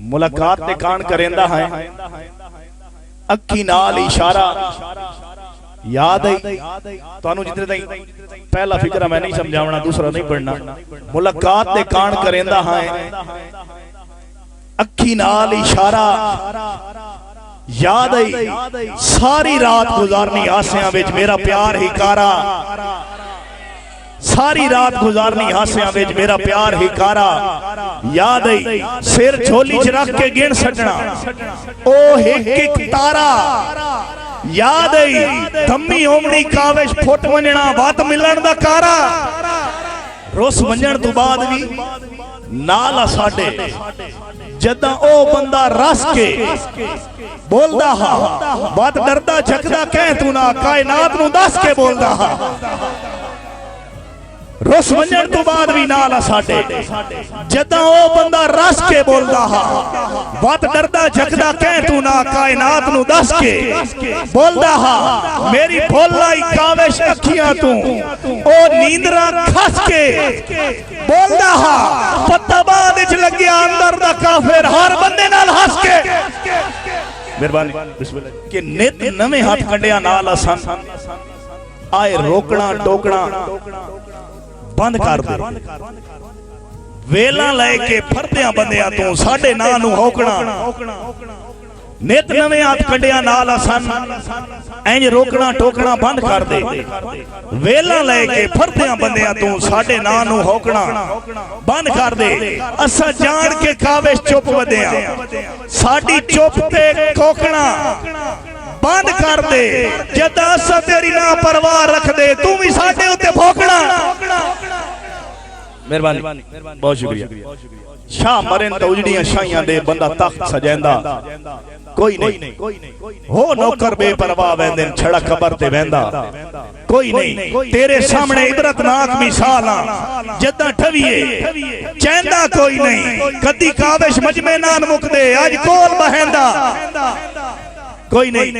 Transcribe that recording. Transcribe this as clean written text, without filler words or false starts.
मुलाकात ते कान करेंदा है अखी नाल इशारा याद आई तुहानू जितने ताईं पहला फिक्र मैं नहीं समझावना दूसरा नहीं पढ़ना। मुलाकात ते कान करेंदा है अखी नाल इशारा याद आई सारी रात गुजारनी आसियां विच मेरा प्यार ही कारा। सारी रात गुजारनी हासियां विच मेरा प्यार ही कारा। याद आई सिर झोली च रख के गिन सटना ओ हिक हिक तारा। याद आई धम्मी ओमनी काविश फुट वंजना वत मिलन दा कारा। रुस वंजन तो बाद भी नाल साडे जदा ओ बंदा रस के बोलदा हा वत डरदा झकदा कह तू ना कायनात नू दस के बोलदा हा। रुस वंजन तो बाद भी नाल साडे जदा ओ बंदा रस के बोलदा हा वत डरदा झकदा कह तू ना कायनात नू दस के बोलदा हा। मेरी भोलाई काविश अखियां तू ओ नींदरा खस के बोलदा हा। फताबाद विच लग्या अंदर दा काफिर हर बंदे नाल हस के मेहरबानी बिस्मिल्लाह कि नित नवे हाथ कंडिया नाल असन आए रोकना टोकना बंद कर दे। वेला लैके फरदियां बंदियां तू साडे नां नू होकना नित नवे हाथ कंडिया नाल असन इंज रोकना टोकना बंद कर दे। वेला लैके फरदियां बंदियां तू साडे नां नू होकना बंद कर दे। असा जान के काविश चुप वधिया साडी चुप ते कोकना बंद कर दे। जदा असा तेरी ना परवाह रख दे तू भी साडे उत्ते भोकना। मेहरबानी बहुत शुक्रिया। शाह मरन तो उजड़ियां शाहियां दे बंदा तख्त सजैंदा कोई नहीं हो नौकर बेपरवाह वेंदे छड़ा कबर ते वेंदा कोई नहीं। तेरे सामने इबरतनाक मिसालां जदा ठवीए चैंदा कोई नहीं। कदी काविश मजमे नाल मुकदे अज कोल बहंदा कोई नहीं।